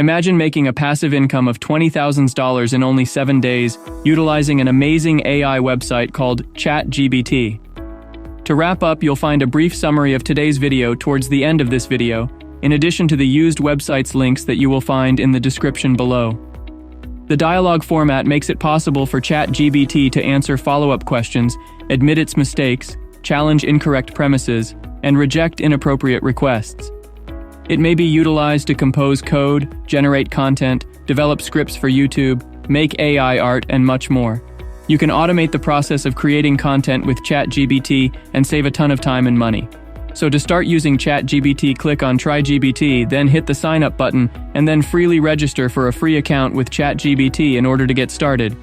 Imagine making a passive income of $20,000 in only 7 days, utilizing an amazing AI website called ChatGPT. To wrap up, you'll find a brief summary of today's video towards the end of this video, in addition to the used websites links that you will find in the description below. The dialogue format makes it possible for ChatGPT to answer follow-up questions, admit its mistakes, challenge incorrect premises, and reject inappropriate requests. It may be utilized to compose code, generate content, develop scripts for YouTube, make AI art, and much more. You can automate the process of creating content with ChatGPT and save a ton of time and money. So to start using ChatGPT, click on Try GPT, then hit the sign up button, and then freely register for a free account with ChatGPT in order to get started.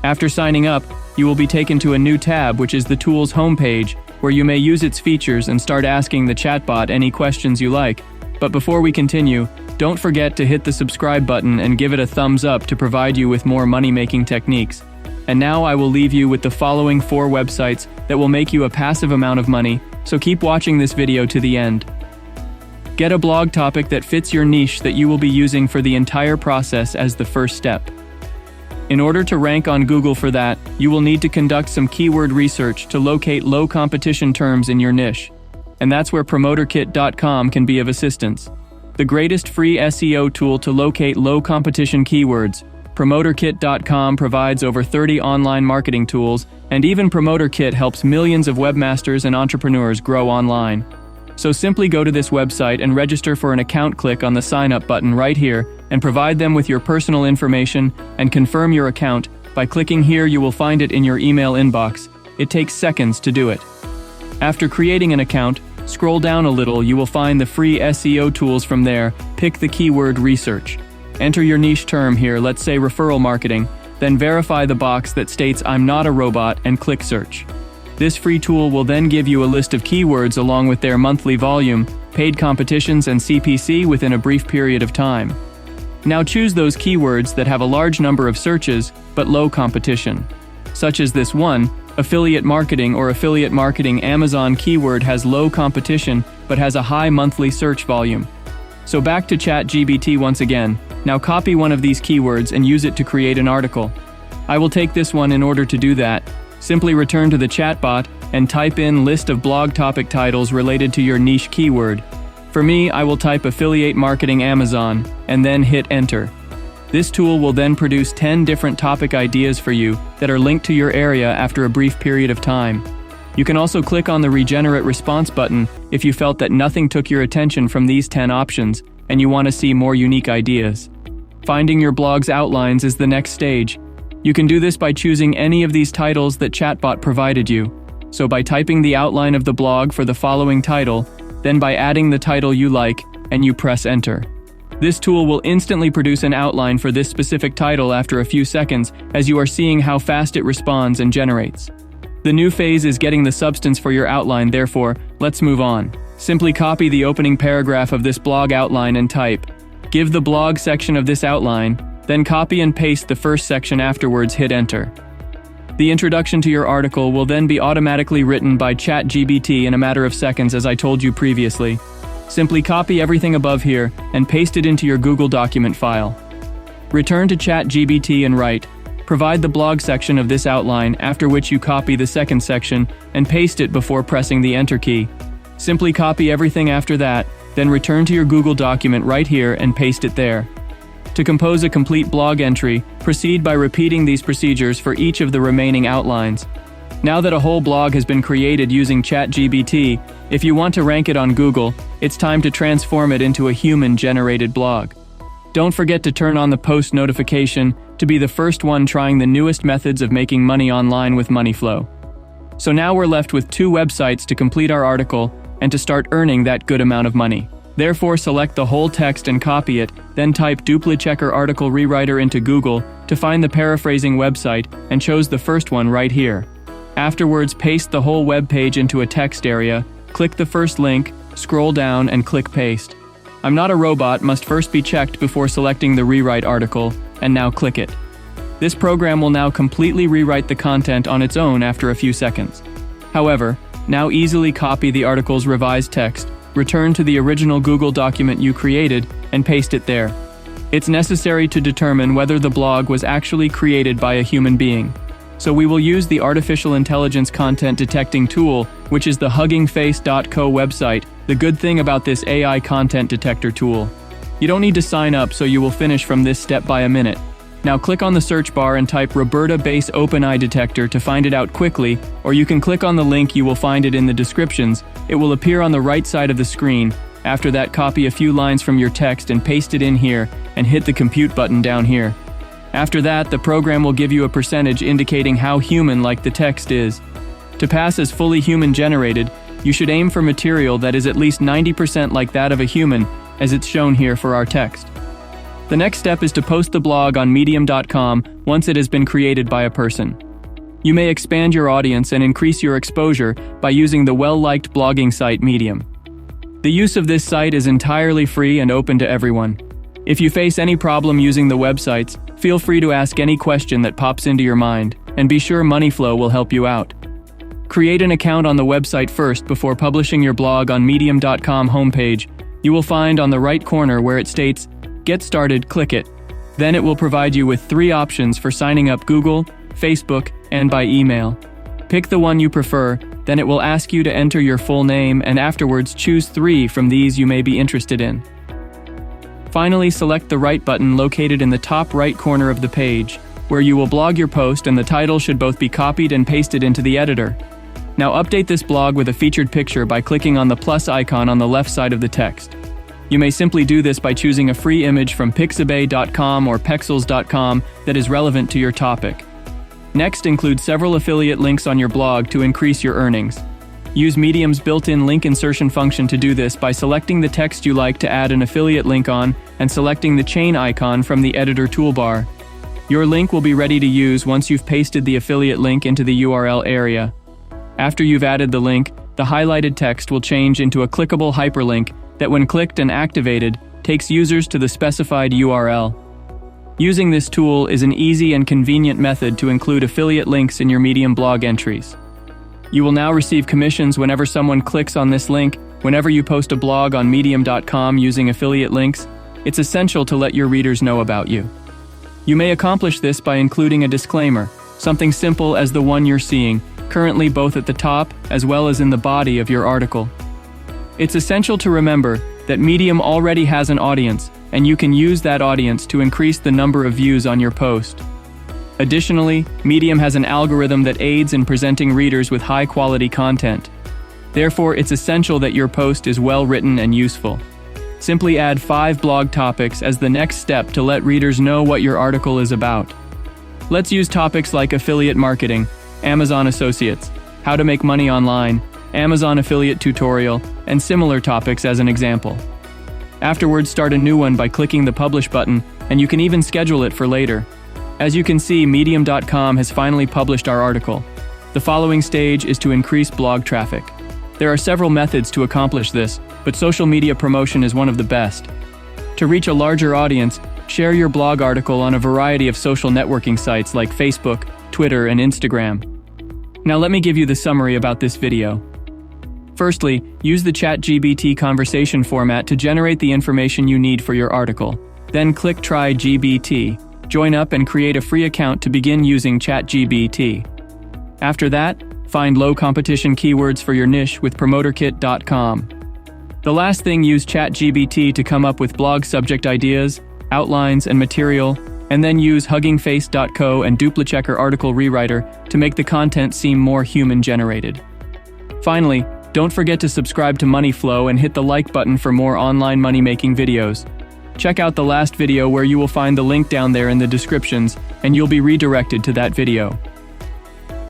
After signing up, you will be taken to a new tab, which is the tool's homepage, where you may use its features and start asking the chatbot any questions you like. But before we continue, don't forget to hit the subscribe button and give it a thumbs up to provide you with more money-making techniques. And now I will leave you with the following 4 websites that will make you a passive amount of money, so keep watching this video to the end. Get a blog topic that fits your niche that you will be using for the entire process as the first step. In order to rank on Google for that, you will need to conduct some keyword research to locate low competition terms in your niche. And that's where PromoterKit.com can be of assistance. The greatest free SEO tool to locate low competition keywords. PromoterKit.com provides over 30 online marketing tools, and even PromoterKit helps millions of webmasters and entrepreneurs grow online. So simply go to this website and register for an account. Click on the sign up button right here and provide them with your personal information and confirm your account. By clicking here, you will find it in your email inbox. It takes seconds to do it. After creating an account, scroll down a little, you will find the free SEO tools. From there, pick the keyword research. Enter your niche term here, let's say referral marketing, then verify the box that states I'm not a robot and click search. This free tool will then give you a list of keywords along with their monthly volume, paid competitions, and CPC within a brief period of time. Now choose those keywords that have a large number of searches but low competition. Such as this one, affiliate marketing or affiliate marketing. Amazon keyword has low competition but has a high monthly search volume. So back to ChatGPT once again. Now copy one of these keywords and use it to create an article. I will take this one. In order to do that, simply return to the chatbot and type in list of blog topic titles related to your niche keyword. For me, I will type affiliate marketing Amazon and then hit enter. This tool will then produce 10 different topic ideas for you that are linked to your area after a brief period of time. You can also click on the regenerate response button if you felt that nothing took your attention from these 10 options and you want to see more unique ideas. Finding your blog's outlines is the next stage. You can do this by choosing any of these titles that chatbot provided you. So by typing the outline of the blog for the following title, then by adding the title you like, and you press enter. This tool will instantly produce an outline for this specific title after a few seconds, as you are seeing how fast it responds and generates. The new phase is getting the substance for your outline, therefore, let's move on. Simply copy the opening paragraph of this blog outline and type. Give the blog section of this outline, then copy and paste the first section. Afterwards, hit enter. The introduction to your article will then be automatically written by ChatGPT in a matter of seconds, as I told you previously. Simply copy everything above here and paste it into your Google document file. Return to ChatGPT and write. Provide the blog section of this outline, after which you copy the second section and paste it before pressing the enter key. Simply copy everything after that, then return to your Google document right here and paste it there. To compose a complete blog entry, proceed by repeating these procedures for each of the remaining outlines. Now that a whole blog has been created using ChatGPT, if you want to rank it on Google, it's time to transform it into a human-generated blog. Don't forget to turn on the post notification to be the first one trying the newest methods of making money online with MoneyFlow. So now we're left with 2 websites to complete our article and to start earning that good amount of money. Therefore, select the whole text and copy it, then type DupliChecker Article Rewriter into Google to find the paraphrasing website and chose the first one right here. Afterwards, paste the whole web page into a text area, click the first link, scroll down and click paste. I'm not a robot must first be checked before selecting the rewrite article, and now click it. This program will now completely rewrite the content on its own after a few seconds. However, now easily copy the article's revised text, return to the original Google document you created, and paste it there. It's necessary to determine whether the blog was actually created by a human being. So we will use the artificial intelligence content detecting tool, which is the huggingface.co website. The good thing about this AI content detector tool, you don't need to sign up, so you will finish from this step by a minute. Now click on the search bar and type Roberta Base OpenAI Detector to find it out quickly, or you can click on the link, you will find it in the descriptions. It will appear on the right side of the screen. After that, copy a few lines from your text and paste it in here, and hit the compute button down here. After that, the program will give you a percentage indicating how human-like the text is. To pass as fully human-generated, you should aim for material that is at least 90% like that of a human, as it's shown here for our text. The next step is to post the blog on medium.com once it has been created by a person. You may expand your audience and increase your exposure by using the well-liked blogging site Medium. The use of this site is entirely free and open to everyone. If you face any problem using the websites, feel free to ask any question that pops into your mind, and be sure Moneyflow will help you out. Create an account on the website first before publishing your blog on medium.com homepage. You will find on the right corner where it states, Get Started, click it. Then it will provide you with 3 options for signing up: Google, Facebook, and by email. Pick the one you prefer, then it will ask you to enter your full name, and afterwards choose 3 from these you may be interested in. Finally, select the Write button located in the top right corner of the page, where you will blog your post, and the title should both be copied and pasted into the editor. Now update this blog with a featured picture by clicking on the plus icon on the left side of the text. You may simply do this by choosing a free image from pixabay.com or pexels.com that is relevant to your topic. Next, include several affiliate links on your blog to increase your earnings. Use Medium's built-in link insertion function to do this by selecting the text you like to add an affiliate link on and selecting the chain icon from the editor toolbar. Your link will be ready to use once you've pasted the affiliate link into the URL area. After you've added the link, the highlighted text will change into a clickable hyperlink that, when clicked and activated, takes users to the specified URL. Using this tool is an easy and convenient method to include affiliate links in your Medium blog entries. You will now receive commissions whenever someone clicks on this link. Whenever you post a blog on medium.com using affiliate links, it's essential to let your readers know about you. You may accomplish this by including a disclaimer, something simple as the one you're seeing, currently both at the top as well as in the body of your article. It's essential to remember that Medium already has an audience, and you can use that audience to increase the number of views on your post. Additionally, Medium has an algorithm that aids in presenting readers with high-quality content. Therefore, it's essential that your post is well-written and useful. Simply add 5 blog topics as the next step to let readers know what your article is about. Let's use topics like affiliate marketing, Amazon Associates, how to make money online, Amazon affiliate tutorial, and similar topics as an example. Afterwards, start a new one by clicking the Publish button, and you can even schedule it for later. As you can see, Medium.com has finally published our article. The following stage is to increase blog traffic. There are several methods to accomplish this, but social media promotion is one of the best. To reach a larger audience, share your blog article on a variety of social networking sites like Facebook, Twitter, and Instagram. Now let me give you the summary about this video. Firstly, use the ChatGPT conversation format to generate the information you need for your article. Then click Try GBT. Join up and create a free account to begin using ChatGPT. After that, find low competition keywords for your niche with promoterkit.com. The last thing, use ChatGPT to come up with blog subject ideas, outlines, and material, and then use huggingface.co and DupliChecker article rewriter to make the content seem more human-generated. Finally, don't forget to subscribe to Moneyflow and hit the like button for more online money-making videos. Check out the last video where you will find the link down there in the descriptions, and you'll be redirected to that video.